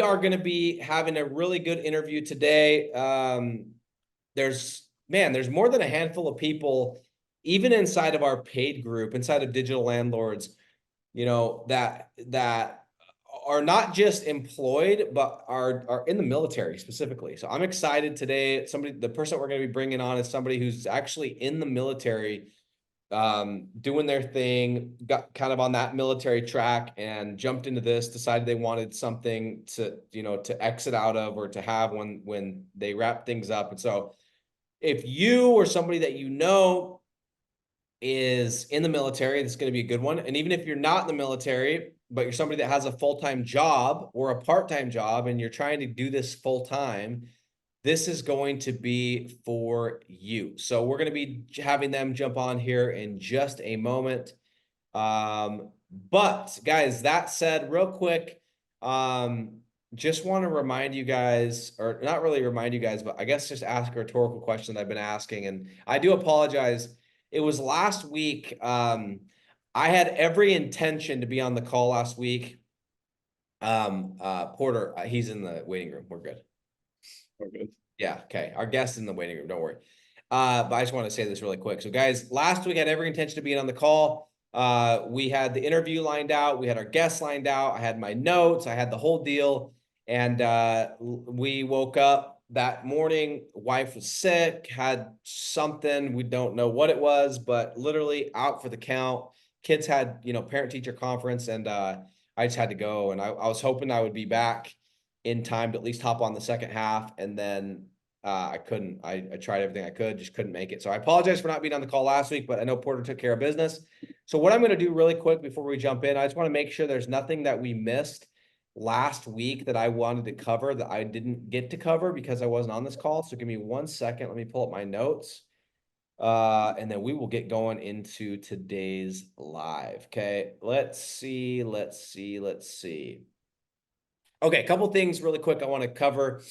are going to be having a really good interview today. There's more than a handful of people, even inside of our paid group, inside of Digital Landlords, that are not just employed, but are in the military specifically. So I'm excited today. The person we're going to be bringing on is somebody who's actually in the military, doing their thing, got kind of on that military track and jumped into this, decided they wanted something to exit out of or to have when they wrap things up. And so if you or somebody that is in the military, this is going to be a good one. And even if you're not in the military, but you're somebody that has a full-time job or a part-time job and you're trying to do this full-time, this is going to be for you. So we're going to be having them jump on here in just a moment. But guys, that said, real quick, just want to remind you guys, or not really remind you guys, but I guess just ask a rhetorical question that I've been asking. And I do apologize. It was last week. I had every intention to be on the call last week. Porter, he's in the waiting room. We're good. We're good. Yeah, okay. Our guest in the waiting room, don't worry. But I just want to say this really quick. So guys, last week I had every intention of being on the call. We had the interview lined out. We had our guests lined out. I had my notes. I had the whole deal. And we woke up that morning. Wife was sick, had something. We don't know what it was, but literally out for the count. Kids had, parent-teacher conference, and I just had to go. And I was hoping I would be back in time to at least hop on the second half. And then I couldn't. I tried everything I could, just couldn't make it. So I apologize for not being on the call last week, but I know Porter took care of business. So what I'm going to do really quick before we jump in, I just want to make sure there's nothing that we missed last week that I wanted to cover that I didn't get to cover because I wasn't on this call. So give me 1 second. Let me pull up my notes. And then we will get going into today's live. Okay, let's see. Okay, a couple things really quick I want to cover.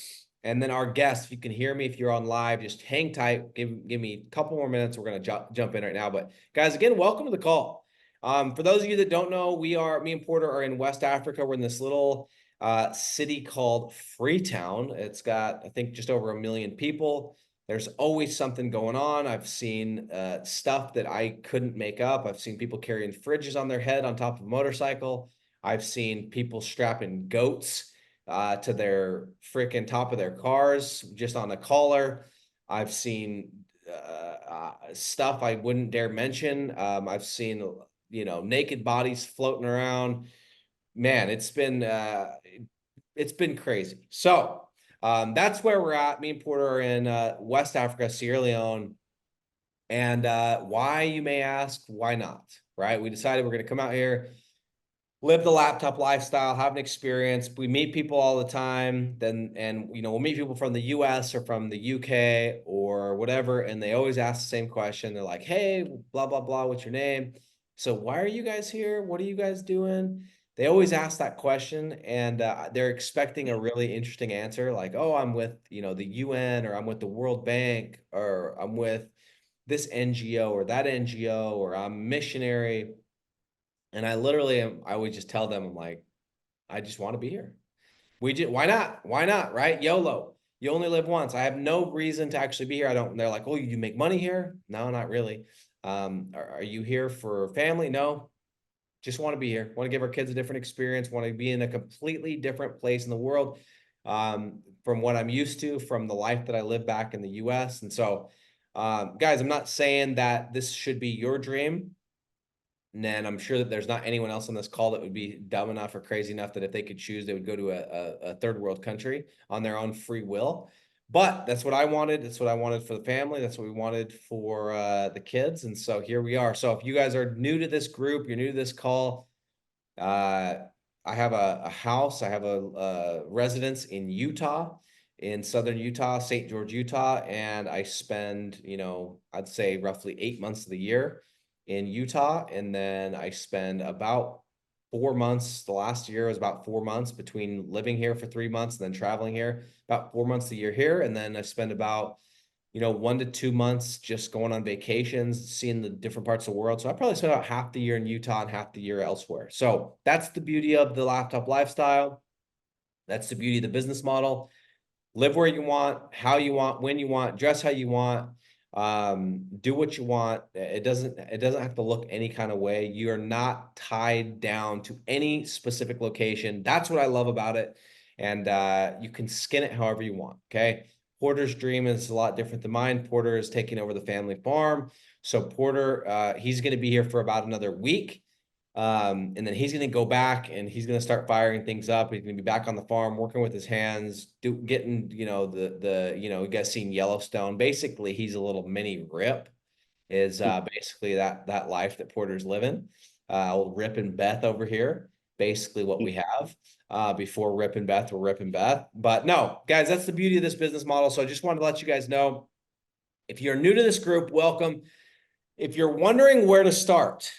And then our guest, if you can hear me, if you're on live, just hang tight. Give me a couple more minutes. We're going to jump in right now. But guys, again, welcome to the call. For those of you that don't know, me and Porter are in West Africa. We're in this little city called Freetown. It's got, I think, just over 1 million people. There's always something going on. I've seen stuff that I couldn't make up. I've seen people carrying fridges on their head on top of a motorcycle. I've seen people strapping goats to their freaking top of their cars just on a collar. I've seen stuff I wouldn't dare mention. I've seen, naked bodies floating around. Man, it's been crazy. So that's where we're at. Me and Porter are in West Africa, Sierra Leone. And why, you may ask, why not? Right? We decided we're going to come out here, live the laptop lifestyle, have an experience. We meet people all the time. We'll meet people from the US or from the UK or whatever. And they always ask the same question. They're like, hey, blah, blah, blah, what's your name? So why are you guys here? What are you guys doing? They always ask that question, and they're expecting a really interesting answer. Like, oh, I'm with, the UN, or I'm with the World Bank, or I'm with this NGO or that NGO, or I'm missionary. And I would just tell them, I'm like, I just want to be here. Why not? Why not? Right? YOLO. You only live once. I have no reason to actually be here. They're like, oh, you make money here? No, not really. Are you here for family? No, just want to be here. Want to give our kids a different experience. Want to be in a completely different place in the world from what I'm used to, from the life that I live back in the US. And so, guys, I'm not saying that this should be your dream. And I'm sure that there's not anyone else on this call that would be dumb enough or crazy enough that if they could choose, they would go to a third world country on their own free will. But that's what I wanted. That's what I wanted for the family. That's what we wanted for the kids. And so here we are. So if you guys are new to this group, you're new to this call, I have a house. I have a residence in Utah, in southern Utah, St. George, Utah. And I spend, I'd say roughly 8 months of the year in Utah. And then I spend about 4 months. The last year was about 4 months between living here for 3 months and then traveling here, about 4 months a year here. And then I spend about, 1 to 2 months just going on vacations, seeing the different parts of the world. So I probably spend about half the year in Utah and half the year elsewhere. So that's the beauty of the laptop lifestyle. That's the beauty of the business model. Live where you want, how you want, when you want, dress how you want, do what you want. It doesn't have to look any kind of way. You are not tied down to any specific location. That's what I love about it. And you can skin it however you want. Okay. Porter's dream is a lot different than mine. Porter is taking over the family farm. So Porter, he's going to be here for about another week. And then he's going to go back and he's going to start firing things up. He's going to be back on the farm, working with his hands, getting, you know, you guys seen Yellowstone. Basically, he's a little mini Rip is basically that life that Porter's living. Old Rip and Beth over here, basically what we have. Before Rip and Beth were Rip and Beth. But no, guys, that's the beauty of this business model. So I just wanted to let you guys know, if you're new to this group, welcome. If you're wondering where to start,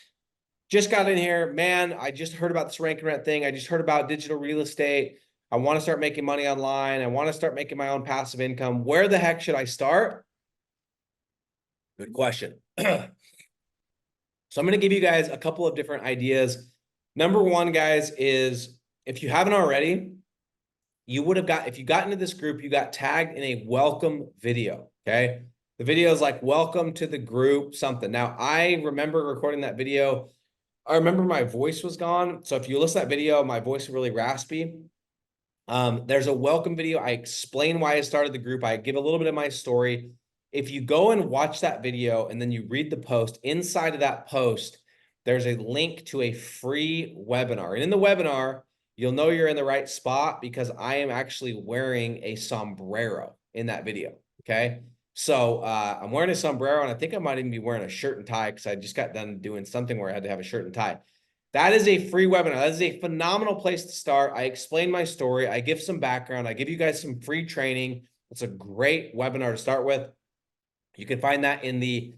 just got in here, man, I just heard about this rank and rent thing. I just heard about digital real estate. I want to start making money online. I want to start making my own passive income. Where the heck should I start? Good question. So I'm going to give you guys a couple of different ideas. Number one, guys, is if you haven't already, if you got into this group, you got tagged in a welcome video. Okay. The video is like, welcome to the group, something. Now, I remember recording that video. I remember my voice was gone. So if you listen to that video, my voice is really raspy. There's a welcome video. I explain why I started the group. I give a little bit of my story. If you go and watch that video and then you read the post, inside of that post, there's a link to a free webinar. And in the webinar, you'll know you're in the right spot because I am actually wearing a sombrero in that video. Okay. So I'm wearing a sombrero, and I think I might even be wearing a shirt and tie because I just got done doing something where I had to have a shirt and tie. That is a free webinar. That is a phenomenal place to start. I explain my story. I give some background. I give you guys some free training. It's a great webinar to start with. You can find that in the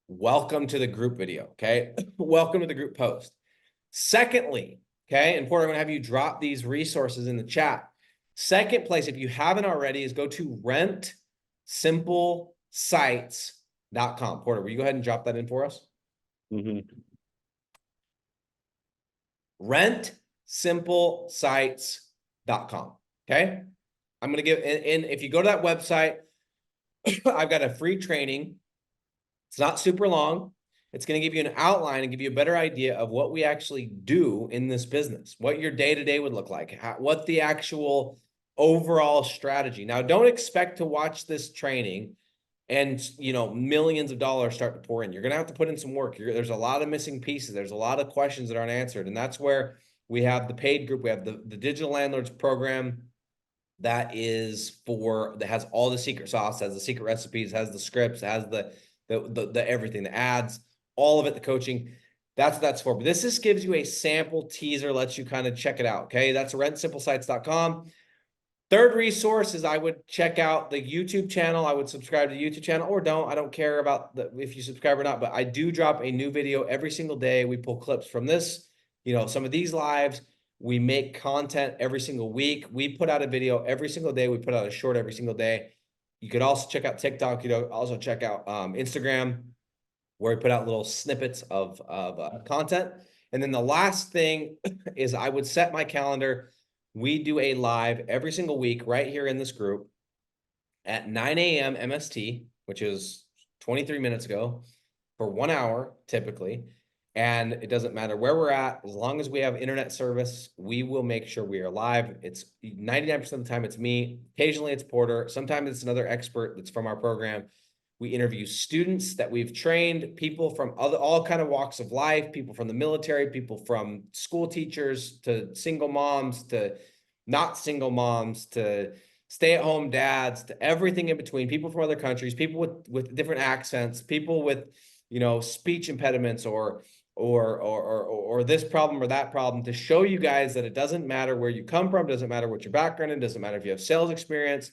welcome to the group video, okay? Welcome to the group post. Secondly, okay, and Porter, I'm gonna have you drop these resources in the chat. Second place, if you haven't already, is go to rentsimplesites.com. Porter, will you go ahead and drop that in for us? Rentsimplesites.com. Okay. I'm going to give, and if you go to that website, I've got a free training. It's not super long. It's going to give you an outline and give you a better idea of what we actually do in this business, what your day-to-day would look like, what the actual overall strategy. Now, don't expect to watch this training and, you know, millions of dollars start to pour in. You're going to have to put in some work. There's a lot of missing pieces. There's a lot of questions that aren't answered. And that's where we have the paid group. We have the Digital Landlords program that has all the secret sauce, has the secret recipes, has the scripts, has the everything, the ads, all of it, the coaching. That's what that's for. But this just gives you a sample teaser, lets you kind of check it out. Okay. That's rentsimplesites.com. Third resource is I would check out the YouTube channel. I would subscribe to the YouTube channel, or don't. I don't care about if you subscribe or not, but I do drop a new video every single day. We pull clips from this, you know, some of these lives. We make content every single week. We put out a video every single day. We put out a short every single day. You could also check out TikTok. You know, also check out Instagram, where we put out little snippets of content. And then the last thing is I would set my calendar. We do a live every single week right here in this group at 9 a.m. MST, which is 23 minutes ago, for 1 hour typically. And it doesn't matter where we're at, as long as we have internet service, we will make sure we are live. It's 99% of the time it's me. Occasionally it's Porter. Sometimes it's another expert that's from our program. We interview students that we've trained, people from all kind of walks of life, people from the military, people from school teachers, to single moms, to not single moms, to stay-at-home dads, to everything in between, people from other countries, people with different accents, people with, you know, speech impediments or this problem or that problem, to show you guys that it doesn't matter where you come from, doesn't matter what your background is, doesn't matter if you have sales experience.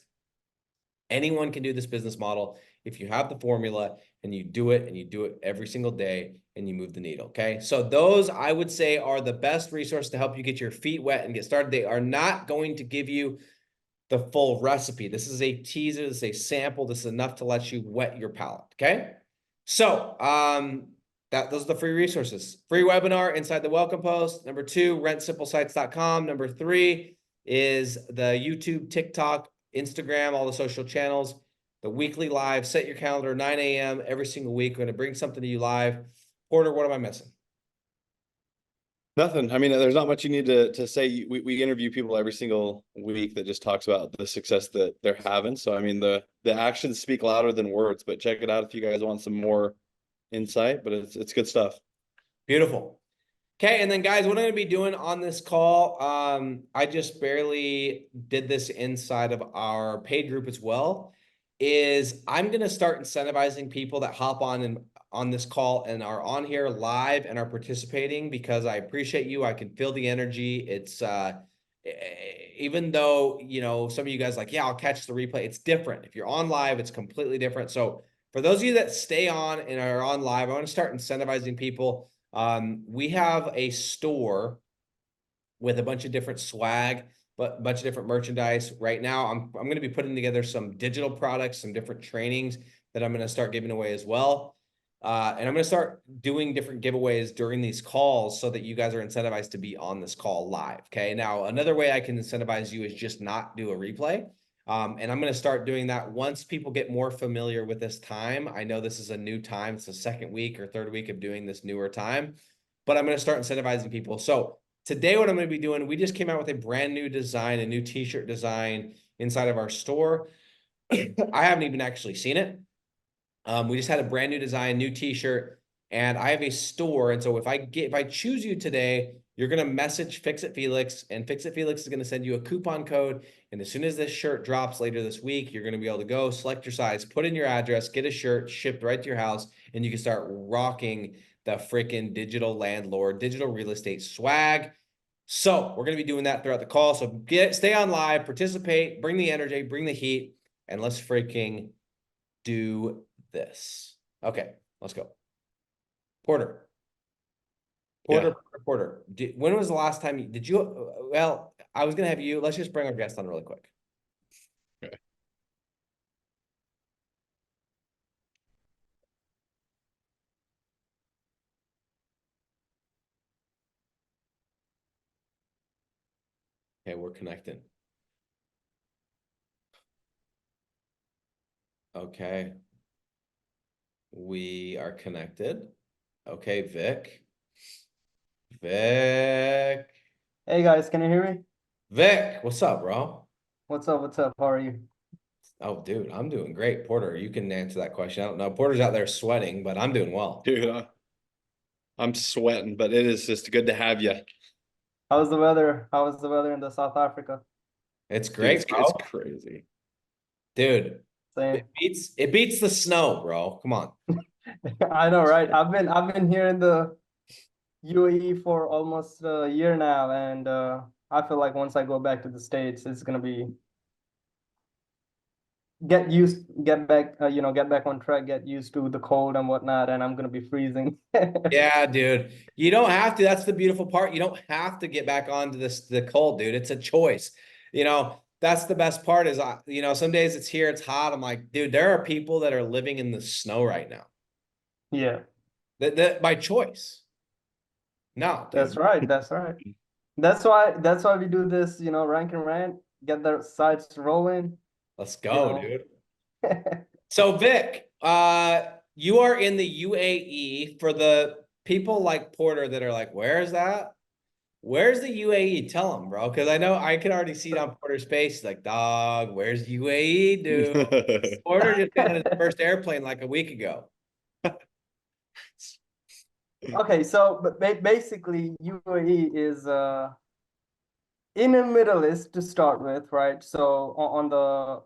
Anyone can do this business model if you have the formula and you do it every single day and you move the needle. Okay. So those, I would say, are the best resource to help you get your feet wet and get started. They are not going to give you the full recipe. This is a teaser. This is a sample. This is enough to let you wet your palate. Okay. So, those are the free resources. Free webinar inside the welcome post. Number 2, rentsimplesites.com. Number 3, is the YouTube, TikTok, Instagram, all the social channels, the weekly live. Set your calendar 9 a.m. every single week. We're going to bring something to you live. Porter, what am I missing? Nothing. I mean, there's not much you need to say. We interview people every single week that just talks about the success that they're having. So I mean, the actions speak louder than words. But check it out if you guys want some more insight. But it's good stuff. Beautiful. Okay, and then guys, what I'm going to be doing on this call, I just barely did this inside of our paid group as well, is I'm going to start incentivizing people that hop on and on this call and are on here live and are participating, because I appreciate you. I can feel the energy. It's even though, you know, some of you guys like, yeah, I'll catch the replay. It's different. If you're on live, it's completely different. So for those of you that stay on and are on live, I want to start incentivizing people. We have a store with a bunch of different swag, but a bunch of different merchandise. Right now, I'm going to be putting together some digital products, some different trainings that I'm going to start giving away as well. And I'm going to start doing different giveaways during these calls so that you guys are incentivized to be on this call live. Okay. Now, another way I can incentivize you is just not do a replay. And I'm going to start doing that once people get more familiar with this time. I know this is a new time. It's the second week or third week of doing this newer time, but I'm going to start incentivizing people. So today, what I'm going to be doing, we just came out with a brand new design, a new t-shirt design inside of our store. I haven't even actually seen it. We just had a brand new design, new t-shirt, and I have a store. And so if I choose you today, you're going to message Fix It Felix, and Fix It Felix is going to send you a coupon code. And as soon as this shirt drops later this week, you're going to be able to go select your size, put in your address, get a shirt shipped right to your house, and you can start rocking the freaking digital landlord, digital real estate swag. So we're going to be doing that throughout the call. So stay on live, participate, bring the energy, bring the heat, and let's freaking do this. Okay, let's go. Porter. Yeah. When was the last time did you, well, I was going to have you, let's just bring our guest on really quick. Okay. Okay, we're connected. Okay. We are connected. Okay, Vic. Vic. Hey guys, can you hear me? Vic, what's up, bro? What's up? What's up? How are you? Oh, dude, I'm doing great. Porter, you can answer that question. I don't know. Porter's out there sweating, but I'm doing well. Dude, I'm sweating, but it is just good to have you. How's the weather? How is the weather in the South Africa? It's Dude, great, bro. it's crazy. Dude, Same. it beats the snow, bro. Come on. I know, right? I've been here in the UAE for almost a year now, and I feel like once I go back to the States, it's gonna be get back, get back on track, get used to the cold and whatnot, and I'm gonna be freezing. Yeah, dude. You don't have to. That's the beautiful part. You don't have to get back onto the cold, dude. It's a choice. You know, that's the best part is, some days it's here, it's hot. I'm like, dude, there are people that are living in the snow right now. Yeah, That by choice. No, dude. that's right. That's right. That's why we do this, rank and rant, get the sites rolling, Let's you go, know. dude. So Vic, you are in the UAE. For the people like Porter that are like, where is that? Where's the UAE? Tell them, bro. Because I know I can already see it on Porter's face. He's like, dog, where's UAE, dude? Porter just got on his first airplane like a week ago. Okay, so but basically UAE is in the Middle East to start with, right? So on the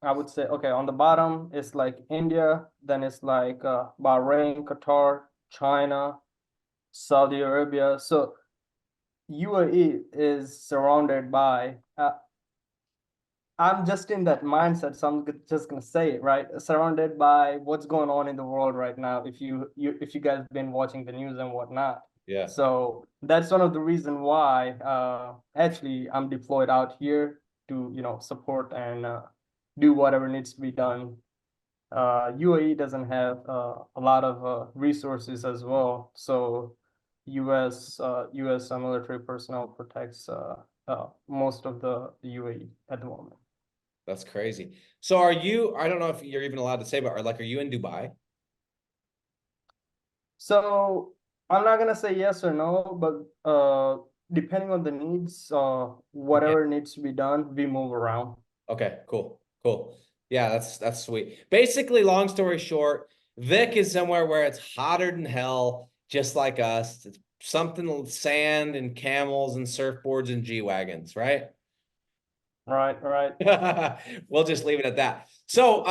I would say, okay, on the bottom it's like India, then it's like Bahrain, Qatar, China, Saudi Arabia. So UAE is surrounded by I'm just in that mindset, so I'm just gonna say it, right? Surrounded by what's going on in the world right now. If you guys been watching the news and whatnot, Yeah. so that's one of the reason why actually I'm deployed out here to support and do whatever needs to be done. UAE doesn't have a lot of resources as well, so U.S. military personnel protects most of the UAE at the moment. That's crazy. So are you, I don't know if you're even allowed to say, but are you in Dubai? So I'm not gonna say yes or no, but depending on the needs, Okay. whatever needs to be done, we move around. Okay, cool, cool. Yeah, that's sweet. Basically, long story short, Vic is somewhere where it's hotter than hell, just like us. It's something sand and camels and surfboards and G-Wagons, right? Right, right. We'll just leave it at that. So,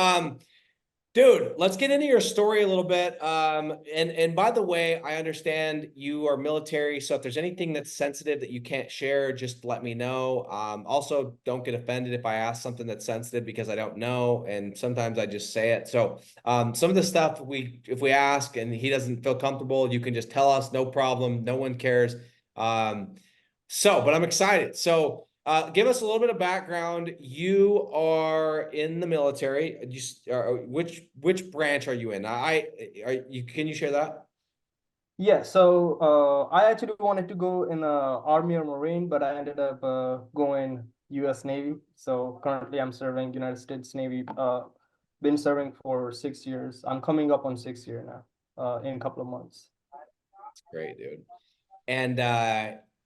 dude, let's get into your story a little bit. And by the way, I understand you are military, so if there's anything that's sensitive that you can't share, just let me know. Also, don't get offended if I ask something that's sensitive because I don't know, and sometimes I just say it. So, some of the stuff if we ask and he doesn't feel comfortable, you can just tell us, no problem, no one cares. But I'm excited. So. Give us a little bit of background. You are in the military. Which branch are you in? Can you share that? Yeah, so I actually wanted to go in Army or Marine, but I ended up going US Navy. So currently I'm serving United States Navy. Been serving for 6 years. I'm coming up on 6 year now, in a couple of months. Great, dude. And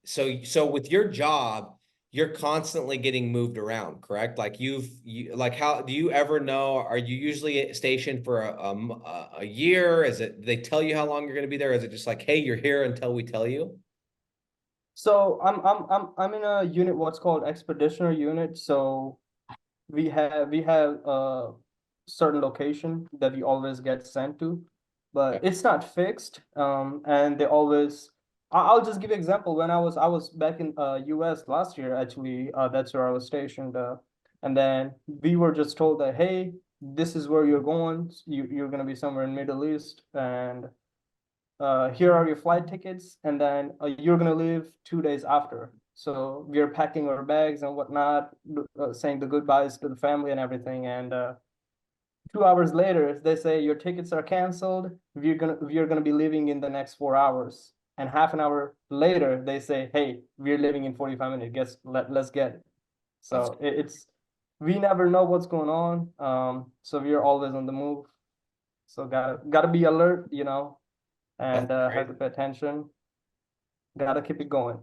so with your job, you're constantly getting moved around, correct? Like like how do you ever know? Are you usually stationed for a year? Do they tell you how long you're going to be there? Is it just like, hey, you're here until we tell you? So I'm in a unit what's called expeditioner unit. So we have a certain location that we always get sent to, but Okay. it's not fixed. And they always I'll just give you an example. When I was back in US last year, actually, that's where I was stationed. And then we were just told that, hey, this is where you're going. You're gonna be somewhere in Middle East, and here are your flight tickets, and then you're gonna leave 2 days after. So we're packing our bags and whatnot, saying the goodbyes to the family and everything. And 2 hours later, they say your tickets are canceled. We're gonna be leaving in the next 4 hours. And half an hour later, they say, hey, we're leaving in 45 minutes. Let's get it. That's So it's we never know what's going on. So we're always on the move. So gotta be alert, that's and great. have to pay attention. Gotta keep it going.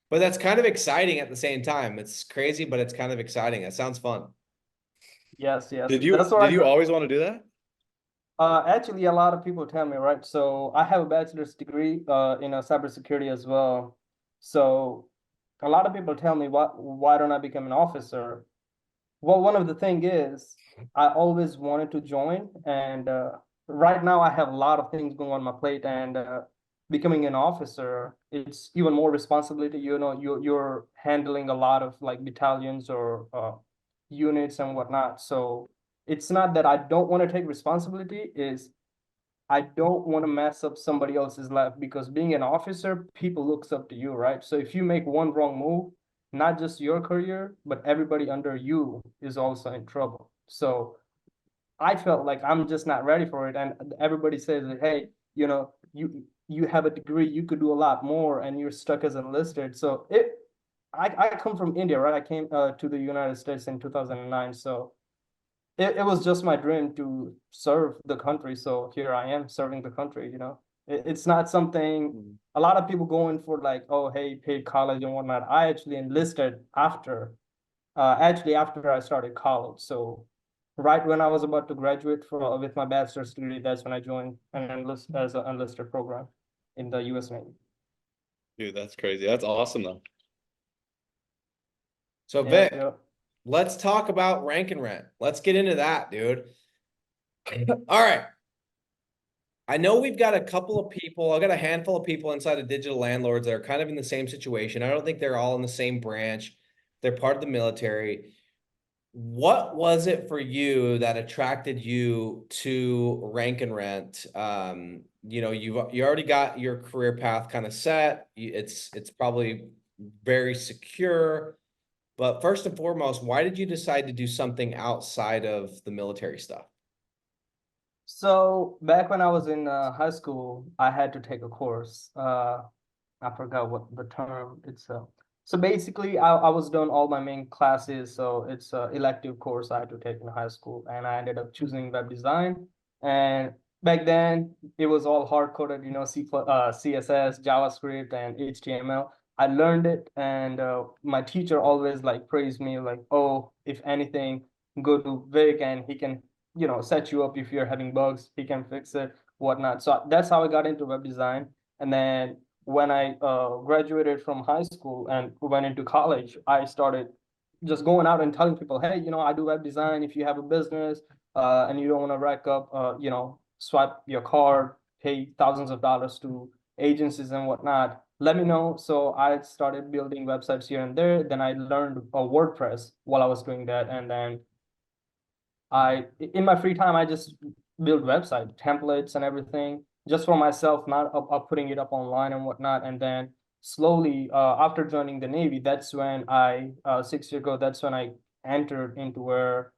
But that's kind of exciting at the same time. It's crazy, but it's kind of exciting. It sounds fun. Yes, yes. Did That's you what did you always want to do that? actually a lot of people tell me, right? So I have a bachelor's degree in cybersecurity as well. So a lot of people tell me why don't I become an officer? Well, one of the thing is I always wanted to join, and right now I have a lot of things going on my plate, and becoming an officer, it's even more responsibility. You're handling a lot of like battalions or units and whatnot. So it's not that I don't want to take responsibility, is I don't want to mess up somebody else's life, because being an officer, people looks up to you, right? So if you make one wrong move, not just your career, but everybody under you is also in trouble. So I felt like I'm just not ready for it. And everybody says, hey, you have a degree, you could do a lot more, and you're stuck as enlisted. So I come from India, right? I came to the United States in 2009. So it was just my dream to serve the country. So here I am serving the country. It's not something a lot of people go in for, like, oh, hey, paid college and whatnot. I actually enlisted after I started college. So right when I was about to graduate with my bachelor's degree, that's when I joined as an enlisted program in the US Navy. Dude, that's crazy. That's awesome though. So Yeah, Vic, yeah. let's talk about rank and rent. Let's get into that, dude. All right. I know we've got a couple of people, I've got a handful of people inside of Digital Landlords that are kind of in the same situation. I don't think they're all in the same branch. They're part of the military. What was it for you that attracted you to rank and rent? You already got your career path kind of set. It's probably very secure. But first and foremost, why did you decide to do something outside of the military stuff? So back when I was in high school, I had to take a course. I forgot what the term it's. So basically, I was done all my main classes. So it's a elective course I had to take in high school, and I ended up choosing web design. And back then, it was all hard coded, you know, CSS, JavaScript, and HTML. I learned it, and my teacher always like praised me, like, oh, if anything, go to Vic, and he can, you know, set you up if you're having bugs. He can fix it, whatnot. So that's how I got into web design. And then when I graduated from high school and went into college, I started just going out and telling people, hey, you know, I do web design. If you have a business and you don't want to rack up, you know, swipe your card, pay thousands of dollars to agencies and whatnot, let me know. So I started building websites here and there. Then I learned WordPress while I was doing that. And then in my free time, I just build website templates and everything just for myself, not up putting it up online and whatnot. And then slowly, after joining the Navy, that's when 6 years ago, that's when I entered into where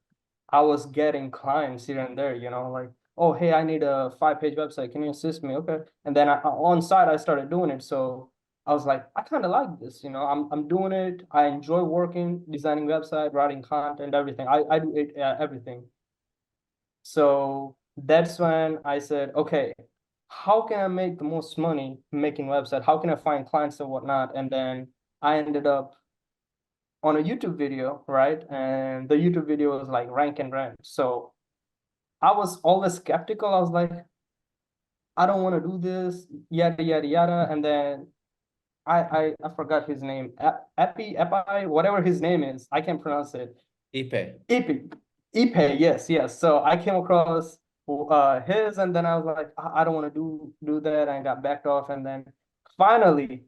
I was getting clients here and there, you know, like, oh, hey, I need a 5-page website. Can you assist me? Okay. And then on site, I started doing it. So I was like, I kind of like this, you know, I'm doing it. I enjoy working, designing website, writing content, everything. I do it, everything. So that's when I said, okay, how can I make the most money making website? How can I find clients and whatnot? And then I ended up on a YouTube video, right? And the YouTube video was like rank and rent. So I was always skeptical. I was like, I don't want to do this, yada yada yada. And then I forgot his name, Epi, whatever his name is. I can't pronounce it. Ipe. Ipe, Ipe, yes. So I came across his, and then I was like, I don't want to do that, and got backed off. And then finally,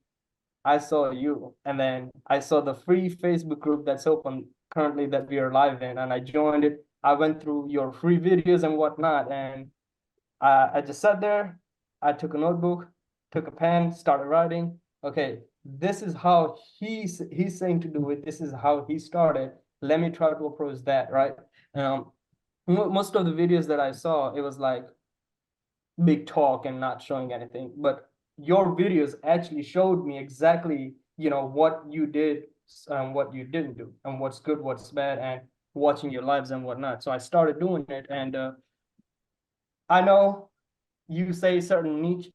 I saw you, and then I saw the free Facebook group that's open currently that we are live in, and I joined it. I went through your free videos and whatnot, and I just sat there. I took a notebook, took a pen, started writing. Okay, this is how he's saying to do it. This is how he started. Let me try to approach that, right? Um, most of the videos that I saw, it was like big talk and not showing anything. But your videos actually showed me exactly, you know, what you did and what you didn't do, and what's good, what's bad, and watching your lives and whatnot. So I started doing it, and I know you say certain niche,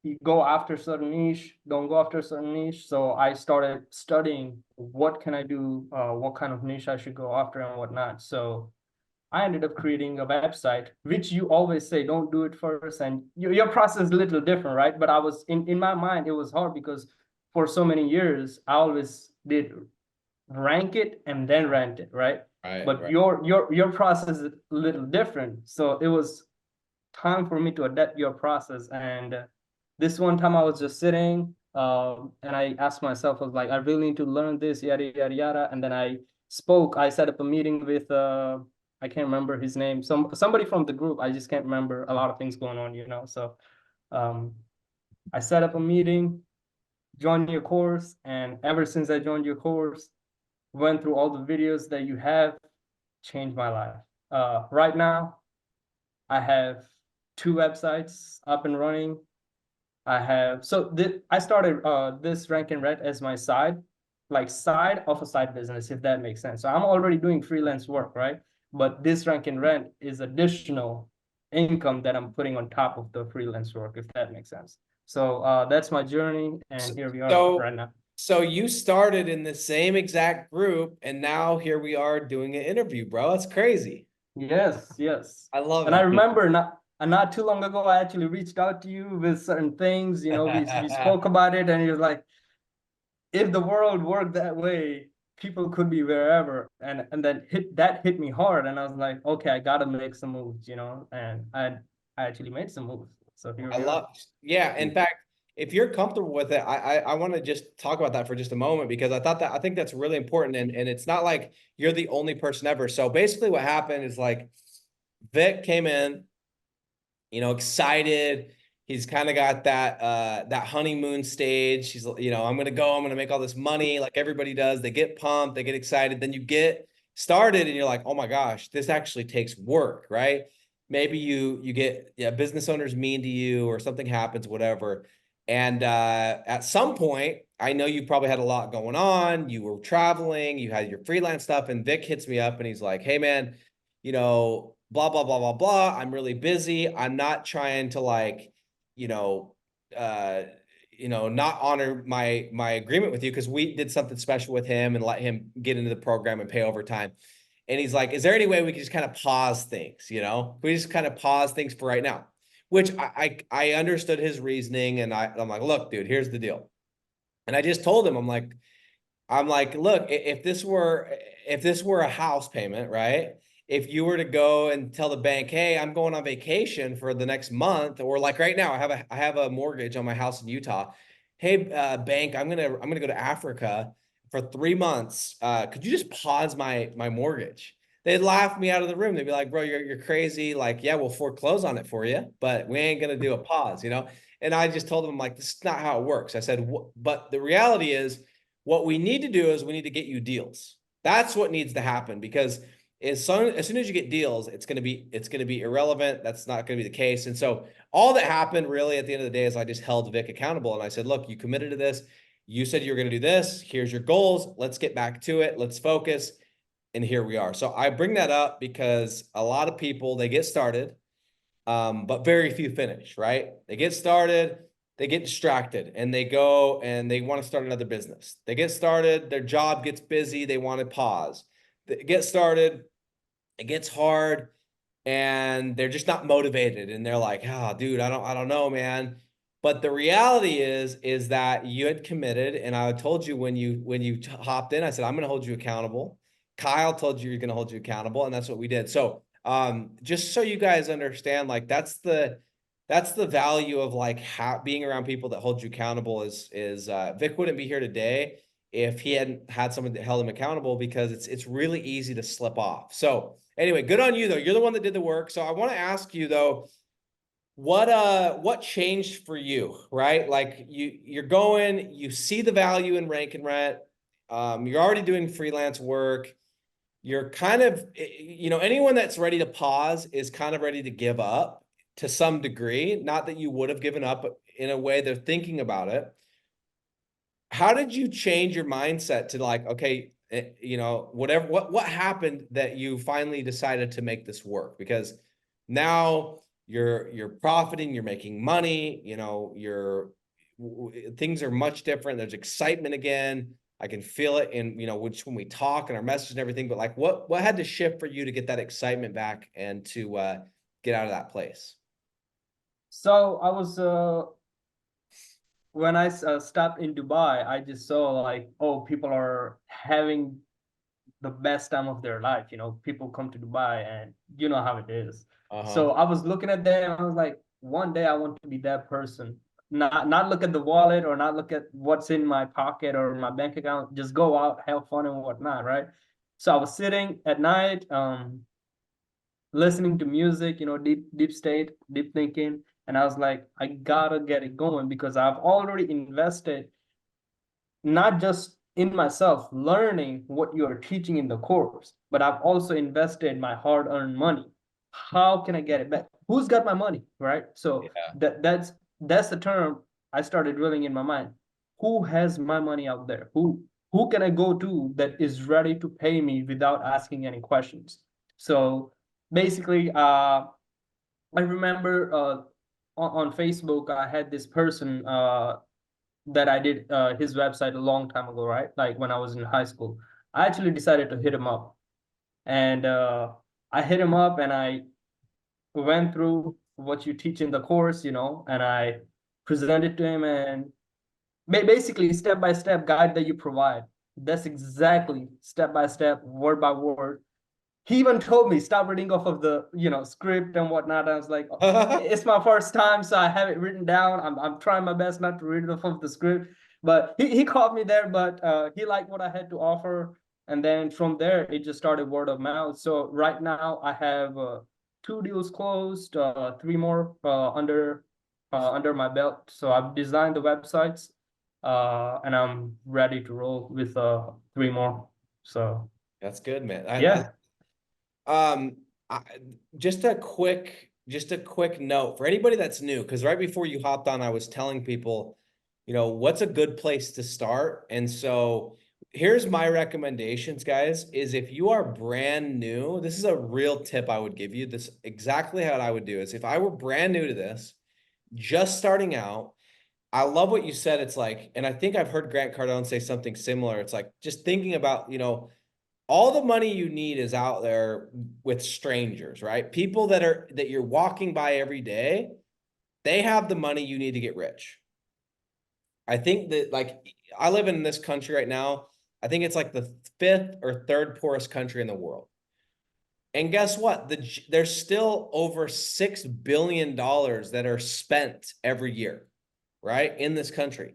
you go after certain niche, don't go after certain niche. So I started studying what can I do, what kind of niche I should go after and whatnot. So I ended up creating a website, which you always say, don't do it first. And your process is a little different, right? But I was in my mind, it was hard because for so many years, I always did rank it and then rent it, right? Right. But right. your process is a little different. So it was time for me to adapt your process. And this one time I was just sitting, and I asked myself, I was like, I really need to learn this, yada yada yada. And then I set up a meeting with I can't remember his name, somebody from the group. I just can't remember, a lot of things going on, you know. So um I set up a meeting, joined your course, and ever since I joined your course, went through all the videos that you have, changed my life. Right now I have 2 websites up and running. I started this Rank and Rent as my side of a side business, if that makes sense. So I'm already doing freelance work, right? But this Rank and Rent is additional income that I'm putting on top of the freelance work, if that makes sense. So that's my journey, and here we are So, right now. so you started in the same exact group, and now here we are doing an interview, bro. That's crazy. Yes. I love And I it. remember not too long ago, I actually reached out to you with certain things. You know, we spoke about it, and you're like, if the world worked that way, people could be wherever. And then hit me hard, and I was like, okay, I gotta make some moves, you know. And I actually made some moves. So here I we are. love, yeah. In fact, if you're comfortable with it, I want to just talk about that for just a moment, because I think that's really important. And it's not like you're the only person ever. So basically what happened is, like, Vic came in, you know, excited. He's kind of got that honeymoon stage. He's, you know, I'm gonna make all this money like everybody does. They get pumped, they get excited. Then you get started and you're like, oh my gosh, this actually takes work, right? Maybe you get, yeah, business owners mean to you or something happens, whatever. And at some point, I know you probably had a lot going on. You were traveling, you had your freelance stuff, and Vic hits me up and he's like, "Hey man, blah, blah, blah, blah, blah. I'm really busy. I'm not trying to like, you know, uh, not honor my agreement with you because we did something special with him and let him get into the program and pay overtime." And he's like, "Is there any way we can just kind of pause things? We just kind of pause things for right now." Which I understood his reasoning, and I'm like, "Look, dude, here's the deal." And I just told him, I'm like, look, if this were a house payment, right? If you were to go and tell the bank, "Hey, I'm going on vacation for the next month," or like right now, I have a mortgage on my house in Utah. "Hey, bank, I'm gonna go to Africa for 3 months. Could you just pause my mortgage?" They'd laugh me out of the room. They'd be like, "Bro, you're crazy. Like, yeah, we'll foreclose on it for you, but we ain't gonna do a pause, you know?" And I just told them, I'm like, "This is not how it works." I said, "But the reality is, what we need to do is we need to get you deals. That's what needs to happen because as soon as you get deals, it's going to be irrelevant. That's not going to be the case." And so all that happened really at the end of the day is I just held Vic accountable and I said, "Look, you committed to this. You said you were going to do this. Here's your goals. Let's get back to it. Let's focus." And here we are. So I bring that up because a lot of people, they get started, but very few finish, right? They get started, they get distracted, and they go and they want to start another business. They get started, their job gets busy, they want to pause. They get started, it gets hard, and they're just not motivated. And they're like, "Oh, dude, I don't know, man." But the reality is that you had committed, and I told you when you hopped in, I said, "I'm going to hold you accountable." Kyle told you you're going to hold you accountable, and that's what we did. So, just so you guys understand, like that's the value of like being around people that hold you accountable is Vic wouldn't be here today if he hadn't had someone that held him accountable because it's really easy to slip off. So anyway, good on you though. You're the one that did the work. So I want to ask you though, what changed for you, right? Like you see the value in Rank and Rent. You're already doing freelance work. You're kind of, anyone that's ready to pause is kind of ready to give up to some degree. Not that you would have given up, but in a way they're thinking about it. How did you change your mindset to like, okay, whatever, what happened that you finally decided to make this work? Because now you're profiting, you're making money, things are much different. There's excitement again. I can feel it in, which when we talk and our message and everything, but like what had to shift for you to get that excitement back and to get out of that place? So I was when I stopped in Dubai, I just saw like, oh, people are having the best time of their life. People come to Dubai and you know how it is. So I was looking at them, I was like, one day I want to be that person. Not look at the wallet or not look at what's in my pocket or my bank account, just go out, have fun and whatnot, right? So I was sitting at night, listening to music, deep state, deep thinking. And I was like, I gotta get it going because I've already invested not just in myself learning what you are teaching in the course, but I've also invested my hard-earned money. How can I get it back? Who's got my money, right? So Yeah. that's the term I started drilling in my mind. Who has my money out there? Who can I go to that is ready to pay me without asking any questions? So basically, I remember on Facebook, I had this person that I did his website a long time ago, right? Like when I was in high school. I actually decided to hit him up. And I hit him up and I went through what you teach in the course, and I presented to him and basically step-by-step guide that you provide. That's exactly step-by-step, word by word. He even told me stop reading off of the script and whatnot. I was like, it's my first time, so I have it written down. I'm trying my best not to read it off of the script, but he caught me there. But he liked what I had to offer, and then from there it just started word of mouth. So right now I have 2 deals closed, 3 more under my belt. So I've designed the websites, and I'm ready to roll with 3 more. So That's good, man. yeah. Um, I, just a quick note for anybody that's new, because right before you hopped on, I was telling people you know, what's a good place to start? And so here's my recommendations, guys, is if you are brand new, this is a real tip I would give you. This exactly how I would do is if I were brand new to this, just starting out, I love what you said. It's like, and I think I've heard Grant Cardone say something similar. It's like just thinking about, you know, all the money you need is out there with strangers, right? People that you're walking by every day, they have the money you need to get rich. I think that like I live in this country right now. I think it's like the fifth or third poorest country in the world. And guess what? There's still over $6 billion that are spent every year, right? In this country.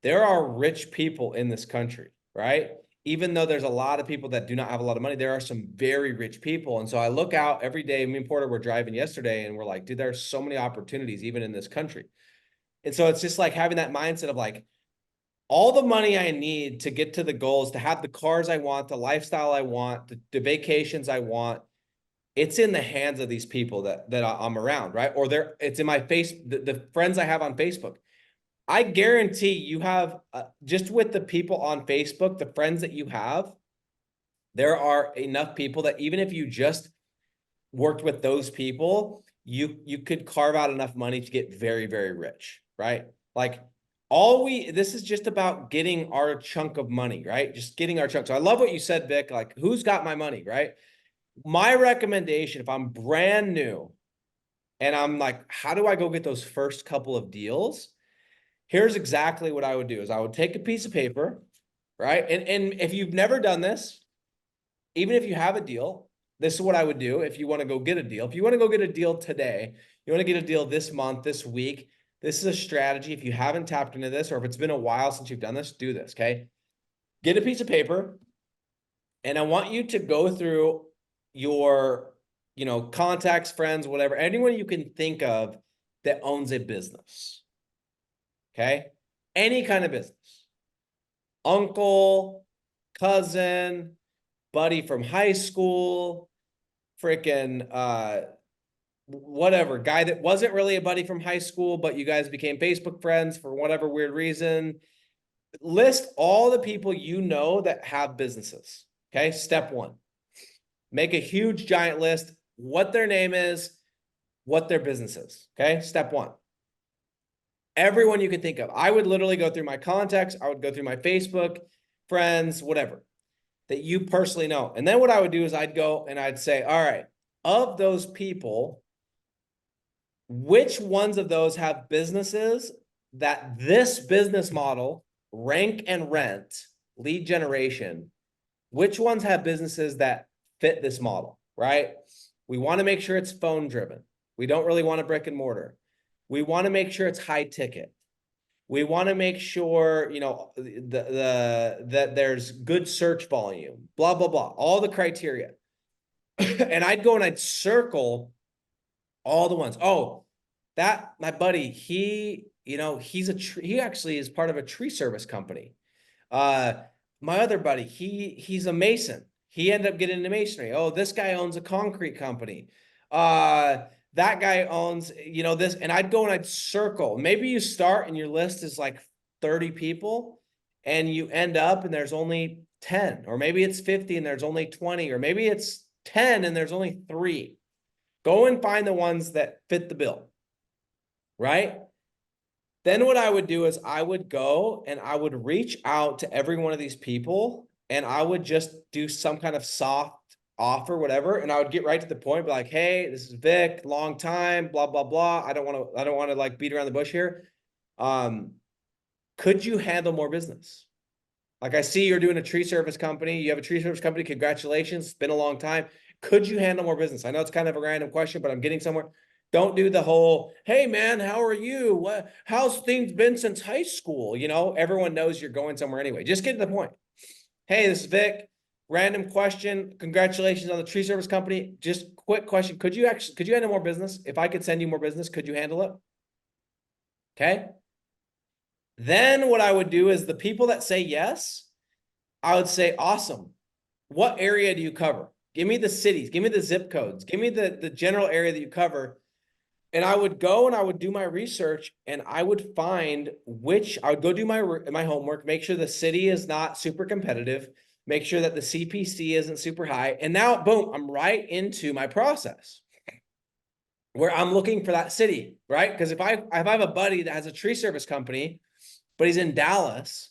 There are rich people in this country, right? Even though there's a lot of people that do not have a lot of money, there are some very rich people. And so I look out every day. Me and Porter were driving yesterday and we're like, dude, there's so many opportunities even in this country. And so it's just like having that mindset of like, all the money I need to get to the goals, to have the cars I want, the lifestyle I want, the vacations I want, it's in the hands of these people that I'm around, right? Or it's in my the friends I have on Facebook. I guarantee you have just with the people on Facebook, the friends that you have, there are enough people that even if you just worked with those people, you could carve out enough money to get very, very rich, right? Like this is just about getting our chunk of money, right? Just getting our chunk. So I love what you said, Vic, like who's got my money, right? My recommendation, if I'm brand new and I'm like, how do I go get those first couple of deals? Here's exactly what I would do is I would take a piece of paper, right? And if you've never done this, even if you have a deal, this is what I would do if you want to go get a deal. If you want to go get a deal today, you want to get a deal this month, this week, this is a strategy. If you haven't tapped into this, or if it's been a while since you've done this, do this, okay? Get a piece of paper, and I want you to go through your, you know, contacts, friends, whatever, anyone you can think of that owns a business, okay? Any kind of business. Uncle, cousin, buddy from high school, freaking whatever, guy that wasn't really a buddy from high school, but you guys became Facebook friends for whatever weird reason. List all the people you know that have businesses. Okay, step one. Make a huge giant list, what their name is, what their business is. Okay, step one. Everyone you can think of. I would literally go through my contacts. I would go through my Facebook, friends, whatever that you personally know. And then what I would do is I'd go and I'd say, all right, of those people, which ones of those have businesses that this business model, rank and rent, lead generation, which ones have businesses that fit this model, right? We want to make sure it's phone driven. We don't really want a brick and mortar. We want to make sure it's high ticket. We want to make sure, you know, that there's good search volume, blah, blah, blah, all the criteria. And I'd go and I'd circle all the ones. Oh, that my buddy, he, you know, he actually is part of a tree service company. My other buddy, he's a mason. He ended up getting into masonry. Oh, this guy owns a concrete company. That guy owns, you know, this, and I'd go and I'd circle. Maybe you start and your list is like 30 people and you end up and there's only 10, or maybe it's 50 and there's only 20, or maybe it's 10 and there's only 3. Go and find the ones that fit the bill, right? Then what I would do is I would go and I would reach out to every one of these people and I would just do some kind of soft offer, whatever. And I would get right to the point, be like, hey, this is Vic, long time, blah, blah, blah. I don't want to like beat around the bush here. Could you handle more business? Like I see you're doing a tree service company. You have a tree service company. Congratulations. It's been a long time. Could you handle more business? I know it's kind of a random question, but I'm getting somewhere. Don't do the whole, hey man, how are you? How's things been since high school? You know, everyone knows you're going somewhere anyway. Just get to the point. Hey, this is Vic. Random question. Congratulations on the tree service company. Just quick question. Could you handle more business? If I could send you more business, could you handle it? Okay. Then what I would do is the people that say yes, I would say, awesome. What area do you cover? Give me the cities. Give me the zip codes. Give me the general area that you cover. And I would go and I would do my research and I would find I would go do my homework, make sure the city is not super competitive, make sure that the CPC isn't super high. And now, boom, I'm right into my process where I'm looking for that city, right? Because if I have a buddy that has a tree service company, but he's in Dallas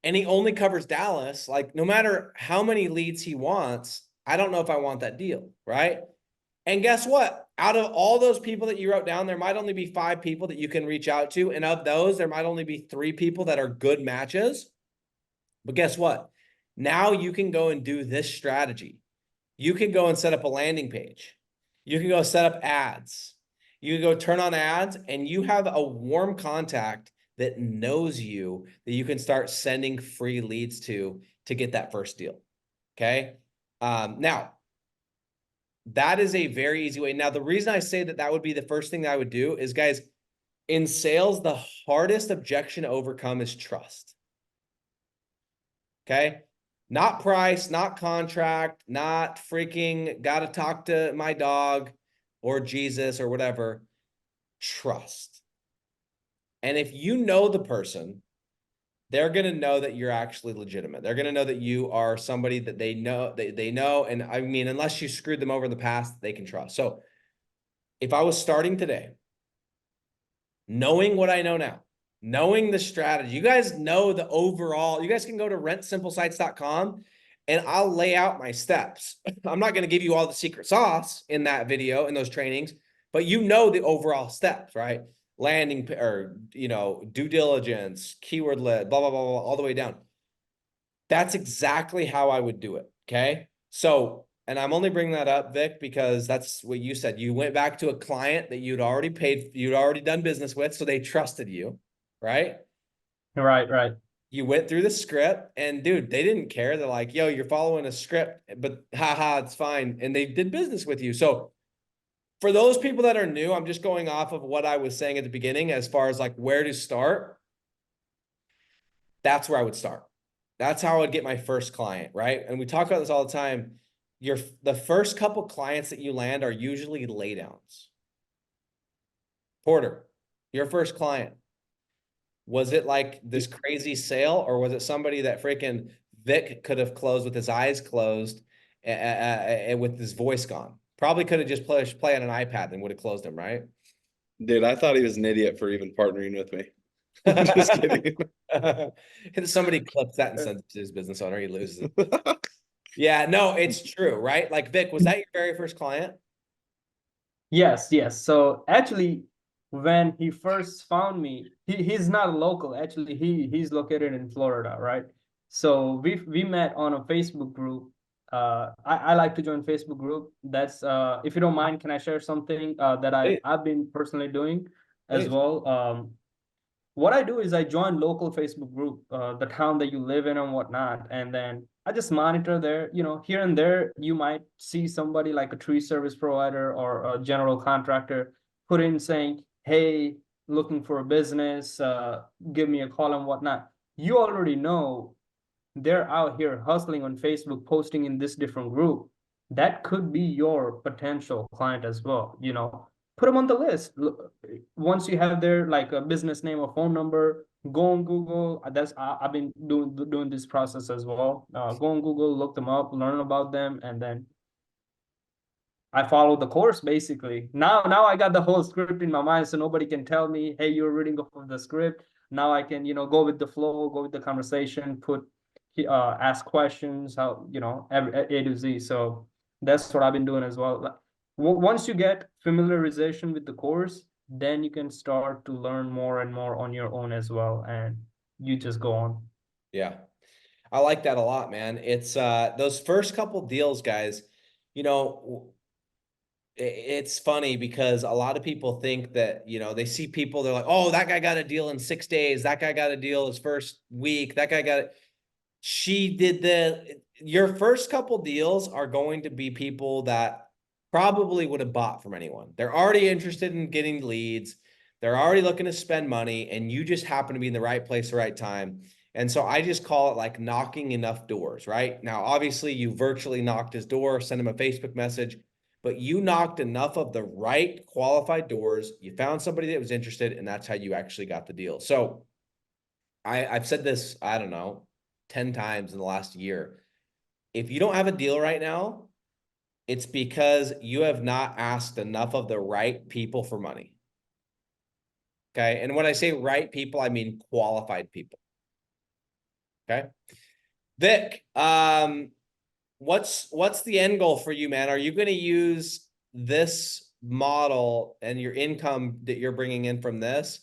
and he only covers Dallas, like no matter how many leads he wants, I don't know if I want that deal, right? And guess what? Out of all those people that you wrote down, there might only be 5 people that you can reach out to. And of those, there might only be 3 people that are good matches. But guess what? Now you can go and do this strategy. You can go and set up a landing page. You can go set up ads. You can go turn on ads and you have a warm contact that knows you that you can start sending free leads to get that first deal. Okay. Now, that is a very easy way. Now, the reason I say that would be the first thing that I would do is, guys, in sales, the hardest objection to overcome is trust. Okay. Not price, not contract, not freaking got to talk to my dog or Jesus or whatever. Trust. And if you know the person, they're going to know that you're actually legitimate. They're going to know that you are somebody that they know. And I mean, unless you screwed them over in the past, they can trust. So if I was starting today, knowing what I know now, knowing the strategy, you guys know the overall, you guys can go to rentsimplesites.com and I'll lay out my steps. I'm not going to give you all the secret sauce in that video, in those trainings, but you know the overall steps, right? Landing or, due diligence, keyword list, blah, blah, blah, blah, all the way down. That's exactly how I would do it. Okay. So, and I'm only bringing that up, Vic, because that's what you said. You went back to a client that you'd already done business with. So they trusted you, right? Right. You went through the script and dude, they didn't care. They're like, yo, you're following a script, but haha, it's fine. And they did business with you. So for those people that are new, I'm just going off of what I was saying at the beginning, as far as like where to start. That's where I would start. That's how I would get my first client, right? And we talk about this all the time. The first couple clients that you land are usually laydowns. Porter, your first client, was it like this crazy sale, or was it somebody that freaking Vic could have closed with his eyes closed and with his voice gone? Probably could have just play on an iPad and would have closed him, right? Dude, I thought he was an idiot for even partnering with me. Just kidding. And somebody clips that and sends it to his business owner, he loses it. Yeah, no, it's true, right? Like, Vic, was that your very first client? Yes. So actually, when he first found me, he's not local. Actually, he's located in Florida, right? So we met on a Facebook group. I like to join Facebook group. That's if you don't mind, can I share something that I've been personally doing as well? What I do is I join local Facebook group, the town that you live in and whatnot, and then I just monitor there. Here and there you might see somebody like a tree service provider or a general contractor put in saying, "Hey, looking for a business, give me a call," and whatnot. You already know they're out here hustling on Facebook, posting in this different group. That could be your potential client as well. Put them on the list. Once you have their like a business name or phone number, go on Google. I've been doing this process as well. Go on Google, look them up, learn about them, and then I follow the course basically. Now I got the whole script in my mind, so nobody can tell me, "Hey, you're reading off of the script." Now I can go with the flow, go with the conversation, ask questions, how A to Z. So that's what I've been doing as well. Once you get familiarization with the course, then you can start to learn more and more on your own as well, and you just go on. Yeah. I like that a lot, man. It's those first couple deals, guys, it's funny because a lot of people think that, they see people, they're like, oh, that guy got a deal in 6 days. That guy got a deal his first week. That guy got it. Your first couple deals are going to be people that probably would have bought from anyone. They're already interested in getting leads. They're already looking to spend money, and you just happen to be in the right place, the right time. And so I just call it like knocking enough doors, right? Now, obviously you virtually knocked his door, send him a Facebook message, but you knocked enough of the right qualified doors. You found somebody that was interested, and that's how you actually got the deal. So I've said this, I don't know, 10 times in the last year. If you don't have a deal right now, it's because you have not asked enough of the right people for money. Okay. And when I say right people, I mean qualified people. Okay. Vic, what's the end goal for you, man? Are you going to use this model and your income that you're bringing in from this,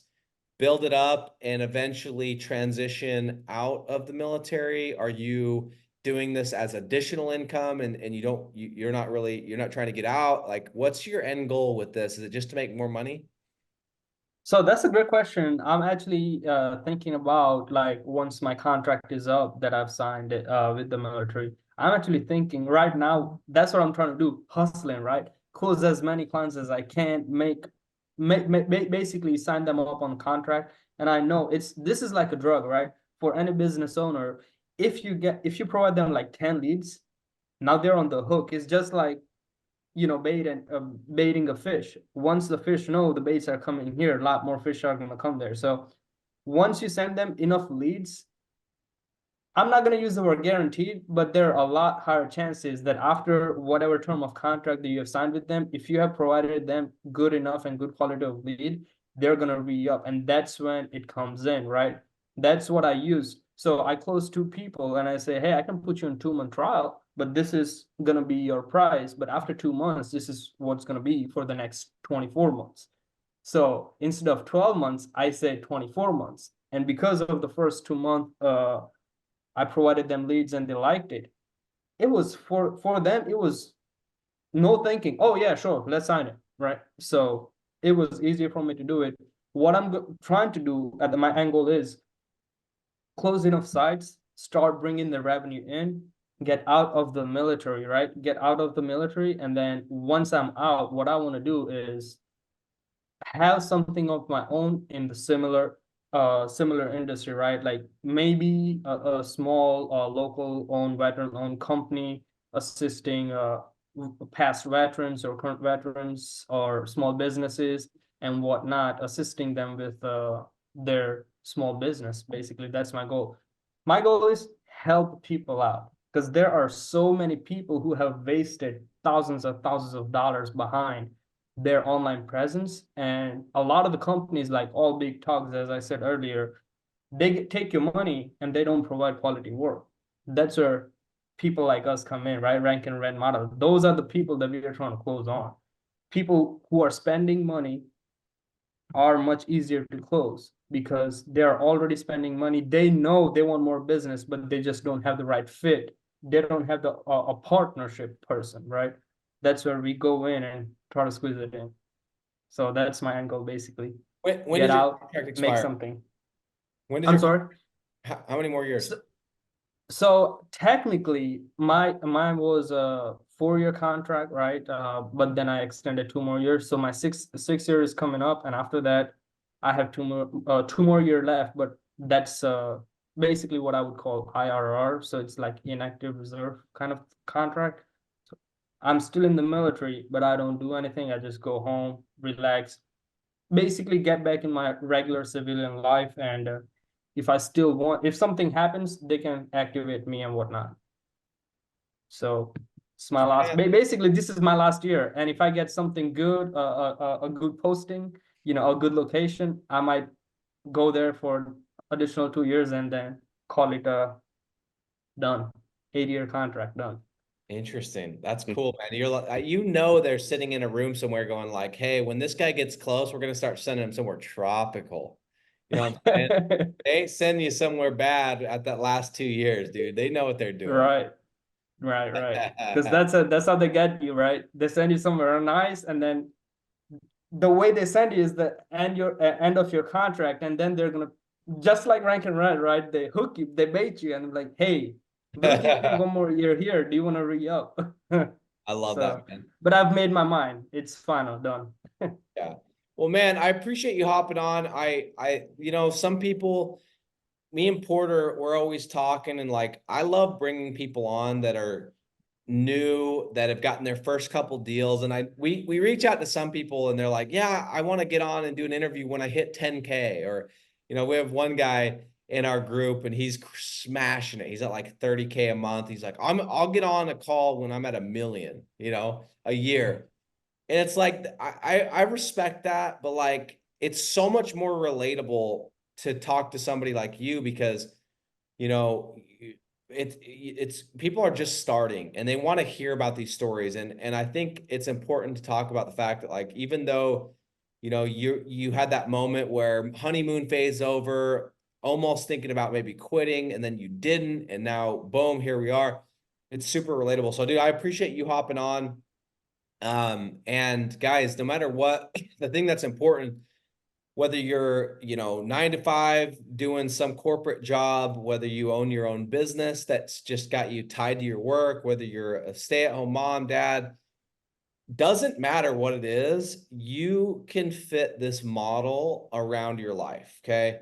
build it up and eventually transition out of the military? Are you doing this as additional income and you're not trying to get out? Like, what's your end goal with this? Is it just to make more money? So that's a great question. I'm actually thinking about, like, once my contract is up that I've signed it with the military. I'm actually thinking right now, that's what I'm trying to do, hustling, right? Close as many clients as I can, basically sign them up on contract. And I know this is like a drug, right? For any business owner, if you provide them like 10 leads, now they're on the hook. It's just like, baiting a fish. Once the fish know the baits are coming here, a lot more fish are going to come there. So once you send them enough leads, I'm not going to use the word guaranteed, but there are a lot higher chances that after whatever term of contract that you have signed with them, if you have provided them good enough and good quality of lead, they're going to re-up. And that's when it comes in, right? That's what I use. So I close 2 people and I say, hey, I can put you in 2-month trial, but this is going to be your price. But after 2 months, this is what's going to be for the next 24 months. So instead of 12 months, I say 24 months. And because of the first 2 months, I provided them leads and they liked it. It was for them, it was no thinking. Oh yeah, sure, let's sign it, right? So it was easier for me to do it. What I'm trying to do at my angle is close enough sites, start bringing the revenue in, get out of the military, right? Get out of the military. And then once I'm out, what I want to do is have something of my own in the similar industry, right? Like maybe a small local owned veteran owned company assisting past veterans or current veterans or small businesses and whatnot, assisting them with their small business. Basically, that's my goal. My goal is help people out because there are so many people who have wasted thousands of dollars behind their online presence. And a lot of the companies, like all big talks, as I said earlier, they take your money and they don't provide quality work. That's where people like us come in, right? Rank and rent model. Those are the people that we are trying to close on. People who are spending money are much easier to close because they're already spending money. They know they want more business, but they just don't have the right fit. They don't have a partnership person, right? That's where we go in and try to squeeze it in. So that's my angle, basically. When Get does your out, contract make expire? something. When does I'm your sorry. how many more years? So technically, mine was a 4-year contract, right? But then I extended 2 more years. So my six year is coming up, and after that, I have 2 more year left. But that's basically what I would call IRR. So it's like inactive reserve kind of contract. So I'm still in the military, but I don't do anything. I just go home, relax, basically get back in my regular civilian life. And if something happens, they can activate me and whatnot. So it's my last, basically this is my last year. And if I get something good, a good posting, a good location, I might go there for additional 2 years and then call it done. 8-year contract done. Interesting. That's cool, man. You're like, they're sitting in a room somewhere going like, hey, when this guy gets close, we're going to start sending him somewhere tropical. You know what I'm saying? They ain't sending you somewhere bad at that last 2 years, dude. They know what they're doing. Right. Because that's how they get you, right? They send you somewhere nice, and then the way they send you is the end of your contract, and then they're gonna, just like rank and rent, right? They hook you, they bait you, and like, hey, we'll give you 1 more year here. Do you want to re-up? I love that, man. But I've made my mind. It's final, done. Yeah. Well, man, I appreciate you hopping on. Some people, me and Porter, we're always talking, and like, I love bringing people on that are new that have gotten their first couple deals. And we reach out to some people and they're like, yeah, I want to get on and do an interview when I hit 10K. Or, we have one guy in our group and he's smashing it. He's at like 30K a month. He's like, I'll get on a call when I'm at 1 million, a year. And it's like, I respect that, but like, it's so much more relatable to talk to somebody like you because, it's people are just starting and they want to hear about these stories. And I think it's important to talk about the fact that like, even though, you had that moment where honeymoon phase over, almost thinking about maybe quitting, and then you didn't, and now boom, here we are. It's super relatable. So dude, I appreciate you hopping on. And guys, no matter what, the thing that's important, whether you're, 9 to 5 doing some corporate job, whether you own your own business that's just got you tied to your work, whether you're a stay-at-home mom, dad, doesn't matter what it is, you can fit this model around your life. Okay.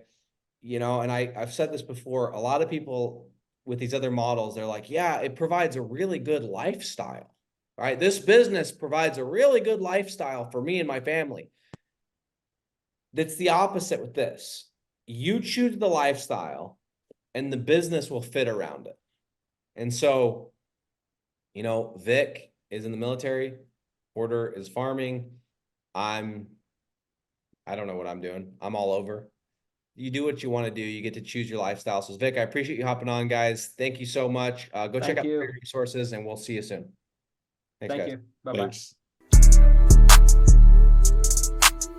And I've said this before, a lot of people with these other models, they're like, yeah, it provides a really good lifestyle, right? This business provides a really good lifestyle for me and my family. That's the opposite with this. You choose the lifestyle and the business will fit around it. And so, Vic is in the military, Porter is farming. I don't know what I'm doing. I'm all over. You do what you want to do. You get to choose your lifestyle. So Vic, I appreciate you hopping on, guys. Thank you so much. Go check out the resources and we'll see you soon. Thanks, Thank guys. you. Bye-bye. Thanks.